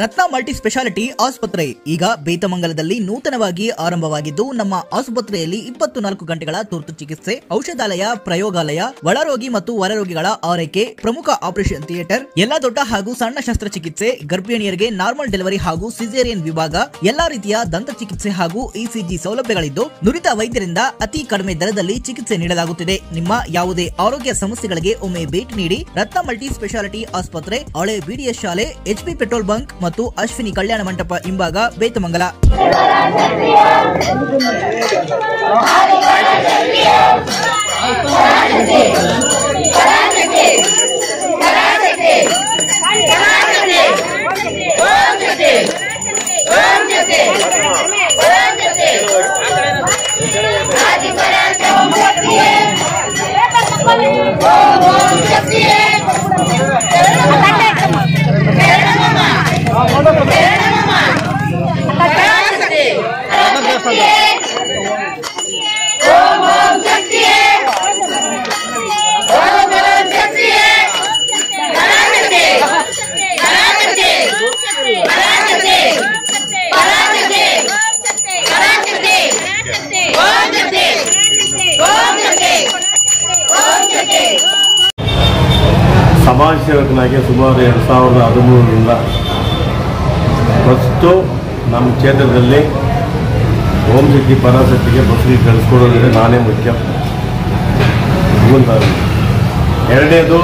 ರತ್ನ multi speciality ಆಸ್ಪತ್ರೆ ಈಗ ಬೇತಮಂಗಲದಲ್ಲಿ ನೂತನವಾಗಿ ಆರಂಭವಾಗಿದ್ದು ನಮ್ಮ ಆಸ್ಪತ್ರೆಯಲ್ಲಿ 24 ಗಂಟೆಗಳ ತುರ್ತು ಚಿಕಿತ್ಸೆ, ಔಷಧಾಲಯ, ಪ್ರಯೋಗಾಲಯ, ಒಳರೋಗಿ ಮತ್ತು ಹೊರರೋಗಿಗಳ ಆರೈಕೆ, ಪ್ರಮುಖ ಆಪರೇಷನ್ ಥಿಯೇಟರ್, ಎಲ್ಲಾ ದೊಡ್ಡ ಹಾಗೂ ಸಣ್ಣ ಶಸ್ತ್ರಚಿಕಿತ್ಸೆ, ಗರ್ಭಿಣಿಯರಿಗೆ ನಾರ್ಮಲ್ ಡೆಲಿವರಿ ಹಾಗೂ ಸಿಸೇರಿಯನ್ ವಿಭಾಗ, ಎಲ್ಲಾ ರೀತಿಯ ದಂತ ಚಿಕಿತ್ಸೆ ಹಾಗೂ ಇಸಿಜಿ ಸೌಲಭ್ಯಗಳಿದ್ದು ನುರಿತ ವೈದ್ಯರಿಂದ ಅತಿ ಕಡಿಮೆ ದರದಲ್ಲಿ ಚಿಕಿತ್ಸೆ ನೀಡಲಾಗುತ್ತಿದೆ. ನಿಮ್ಮ ಯಾವುದೇ ಆರೋಗ್ಯ ಸಮಸ್ಯೆಗಳಿಗೆ ಒಮ್ಮೆ ಭೇಟಿ ನೀಡಿ. ರತ್ನ ಮಲ್ಟಿ ಸ್ಪೆಷಾಲಿಟಿ ಆಸ್ಪತ್ರೆ, ಹಳೆ ಬಿಡಿಎಸ್ ಶಾಲೆ, ಎಚ್ಪಿ ಪೆಟ್ರೋಲ್ ಬಂಕ್ ಮತ್ತು ಅಶ್ವಿನಿ ಕಲ್ಯಾಣ ಮಂಟಪ ಹಿಂಭಾಗ, ಬೇತಮಂಗಲ. ಸಮಾಜ ಸೇವಕನಾಗಿ ಸುಮಾರು 2013ರಿಂದ ಫಸ್ಟು ನಮ್ಮ ಕ್ಷೇತ್ರದಲ್ಲಿ ಓಂ ಶಕ್ತಿ ಪರಾಶಕ್ತಿಗೆ ಬಸ್ಸಿಗೆ ಕಳಿಸ್ಕೊಡೋದ್ರೆ ನಾನೇ ಮುಖ್ಯ. ಎರಡನೇದು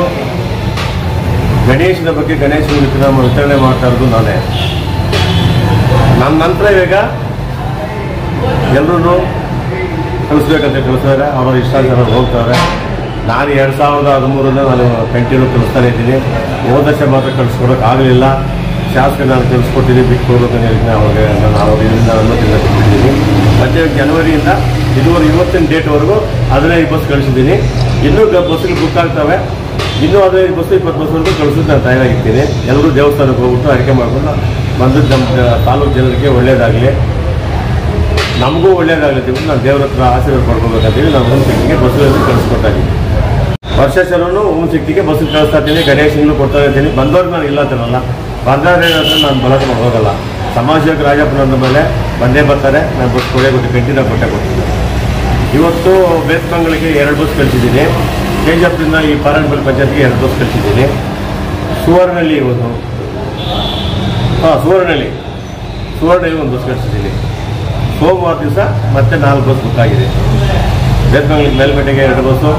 ಗಣೇಶನ ಬಗ್ಗೆ ಗಣೇಶನ ವಿತರಣೆ ಮಾಡ್ತಾ ಇರೋದು ನಾನೇ. ನನ್ನ ನಂತರ ಇವಾಗ ಎಲ್ಲರೂ ಕಳಿಸ್ಬೇಕಂತ ಕಳಿಸ್ತಾರೆ, ಅವರ ಇಷ್ಟಾಚಾರ ಹೋಗ್ತಾರೆ. ನಾನು 2013ರಿಂದ ನಾನು ಕಂಟಿನ್ಯೂ ಕಳಿಸ್ತಾನೆ ಇದ್ದೀನಿ. ಹೋದ ವರ್ಷ ಮಾತ್ರ ಕಳಿಸ್ಕೊಡೋಕ್ಕಾಗಲಿಲ್ಲ. ಶಾಸಕ ನಾನು ಕಳಿಸ್ಕೊಟ್ಟಿದ್ದೀನಿ, ಬಿಟ್ಟು ಹೋಗೋದನ್ನ ಹೇಳಿದ್ದೀನಿ. ಅವಾಗ ನಾನು ಇದರಿಂದ ಅನುಮತಿಯಿಂದ ಕೊಟ್ಟಿದ್ದೀನಿ. ಮತ್ತು ಜನವರಿಯಿಂದ ಇವತ್ತಿನ ಡೇಟ್ವರೆಗೂ 15 ಬಸ್ ಕಳಿಸಿದ್ದೀನಿ. ಇನ್ನೂ ಬಸ್ಗಳು ಬುಕ್ ಆಗ್ತವೆ. ಇನ್ನೂ 15 ಬಸ್ಸು 20 ಬಸ್ವರೆಗೂ ಕಳಿಸೋದು ನಾನು ತಯಾರಾಗಿರ್ತೀನಿ. ಎಲ್ಲರೂ ದೇವಸ್ಥಾನಕ್ಕೆ ಹೋಗ್ಬಿಟ್ಟು ಅರಿಕೆ ಮಾಡ್ಕೊಂಡು ಬಂದು ನಮ್ಮ ತಾಲೂಕು ಜನರಿಗೆ ಒಳ್ಳೆಯದಾಗಲಿ, ನಮಗೂ ಒಳ್ಳೆಯದಾಗಲಿ ಅಂತ ನಾನು ದೇವರ ಹತ್ರ ಆಶೀರ್ವಾದ ಪಡ್ಕೋಬೇಕಂತೇಳಿ ನಾನು ಓಂ ಶಕ್ತಿಗೆ ಬಸ್ಸುಗಳಲ್ಲಿ ಕಳಿಸ್ಕೊಡ್ತಾ ಇದ್ದೀನಿ. ವರ್ಷಾಚರಣೂ ಓಂ ಶಕ್ತಿಗೆ ಬಸ್ಸು ಕಳಿಸ್ತಾ ಇದ್ದೀನಿ, ಗಣೇಶನಿಗೂ ಕೊಡ್ತಾ ಇರ್ತೀನಿ. ಬಂದವ್ರಿಗೆ ನಾನು ಇಲ್ಲ ಅಂತಾರಲ್ಲ, ಬರ್ದಾರೇನಾದ್ರೆ ನಾನು ಬಲಕ್ಕೆ ಹೋಗಲ್ಲ. ಸಮಾಜ ಸೇವಕ ರಾಜಪ್ಪನವ್ರ ಮೇಲೆ ಬಂದೇ ಬರ್ತಾರೆ. ನಾನು ಬಸ್ ಕೊಟ್ಟು ಕಂಟಿನ್ಯೂ ಕೊಟ್ಟಿದ್ದೀನಿ. ಇವತ್ತು ಬೇತಮಂಗಲಕ್ಕೆ 2 ಬಸ್ ಕಳಿಸಿದ್ದೀನಿ. ಕೆಜಪ್ಪಿಂದ ಈ ಪಾರಾಯಣಪಲ್ಲಿ ಪಂಚಾಯತ್ಗೆ 2 ಬಸ್ ಕಳಿಸಿದ್ದೀನಿ. ಸುವರ್ಣಲ್ಲಿ ಒಂದು ಸುವರ್ಣಲ್ಲಿ 1 ಬಸ್ ಕಳಿಸಿದ್ದೀನಿ. ಸೋಮವಾರ ದಿವಸ ಮತ್ತೆ 4 ಬಸ್ ಬುಕ್ ಆಗಿದೆ. ಬೇತಮಂಗಲಕ್ಕೆ ಮೇಲ್ಪೇಟೆಗೆ 2 ಬಸ್ಸು,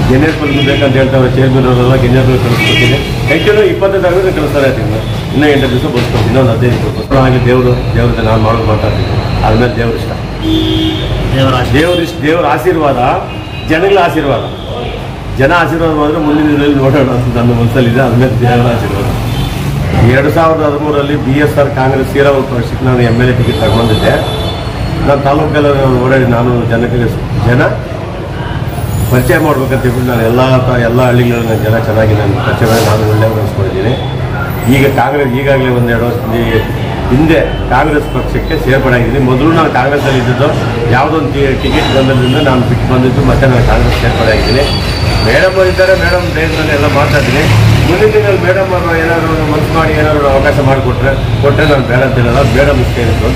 ಗೆನ್ನೇರ್ಪಲ್ಲಿ ಬೇಕಂತ ಹೇಳ್ತಾರೆ ಚೇರ್ಮನ್ ಅವರೆಲ್ಲ ಗೆನ್ನೇರ್ಪಲ್ಲಿ ಕಳಿಸ್ಕೊಡ್ತೀನಿ. ಹೆಚ್ಚು 20 ತಾರೀಕು ಕಳಿಸ್ತಾರೆ ಇರ್ತೀನಿ. ಇನ್ನೂ 8 ದಿವಸ ಬಸ್ ಕೊಡ್ತೀನಿ, ಇನ್ನೊಂದು 15 ಬಸ್. ಹಾಗೆ ದೇವ್ರದ್ದು ನಾನು ಮಾಡೋದು ಮಾತಾಡ್ತೀನಿ. ಆದ್ಮೇಲೆ ದೇವ್ರ ಇಷ್ಟ, ದೇವ್ರ ಆಶೀರ್ವಾದ, ಜನಗಳ ಆಶೀರ್ವಾದ. ಜನ ಆಶೀರ್ವಾದ ಮಾಡಿದ್ರೆ ಮುಂದಿನ ದಿನದಲ್ಲಿ ನೋಡೋಣ ಅಂತ ನನ್ನ ಮನಸ್ಸಲ್ಲಿದೆ. ಆದ್ಮೇಲೆ ದೇವರ ಆಶೀರ್ವಾದ. 2013ರಲ್ಲಿ BSR ಕಾಂಗ್ರೆಸ್ ಸೀರಾವೂರು ಪಕ್ಷಕ್ಕೆ ನಾನು MLA ಟಿಕೆಟ್ ತಗೊಂಡಿದ್ದೆ. ನಾನು ತಾಲೂಕೆಲ್ಲ ಓಡಾಡಿ ನಾನು ಜನ ಪರಿಚಯ ಮಾಡ್ಬೇಕಂತ ಹೇಳ್ಬಿಟ್ಟು ನಾನು ಎಲ್ಲ ಹಳ್ಳಿಗಳಲ್ಲಿ ನನ್ನ ಜನ ಚೆನ್ನಾಗಿ ನಾನು ಪರಿಚಯ ಮಾಡಿ ನಾನು ಒಳ್ಳೆಯವ್ರು ಅನಿಸ್ಕೊಂಡಿದ್ದೀನಿ. ಈಗಾಗಲೇ 1-2 ವರ್ಷದ ಹಿಂದೆ ಕಾಂಗ್ರೆಸ್ ಪಕ್ಷಕ್ಕೆ ಸೇರ್ಪಡೆ ಆಗಿದ್ದೀನಿ. ಮೊದಲು ನಾನು ಕಾಂಗ್ರೆಸ್ಸಲ್ಲಿ ಇದ್ದಿದ್ದು, ಯಾವುದೊಂದು ಟಿಕೆಟ್ ಬಂದಿದ್ದರಿಂದ ನಾನು ಬಿಟ್ಟು ಬಂದಿದ್ದು, ಮತ್ತೆ ನಾನು ಕಾಂಗ್ರೆಸ್ ಸೇರ್ಪಡೆ ಆಗಿದ್ದೀನಿ. ಮೇಡಮ್ ಇದ್ದಾರೆ, ಮೇಡಮ್ ಡೈನಲ್ಲಿ ಎಲ್ಲ ಮಾತಾಡ್ತೀನಿ. ಮುಂದಿನ ದಿನದಲ್ಲಿ ಮೇಡಮ್ ಅವರು ಏನಾದರೂ ಮನಸ್ಸು ಮಾಡಿ ಏನಾದರೂ ಅವಕಾಶ ಮಾಡಿಕೊಟ್ರೆ ನಾನು ಬೇಡ ಅಂತಿರಲ್ಲ, ಮೇಡಮ್ ಇಷ್ಟ ಇತ್ತು.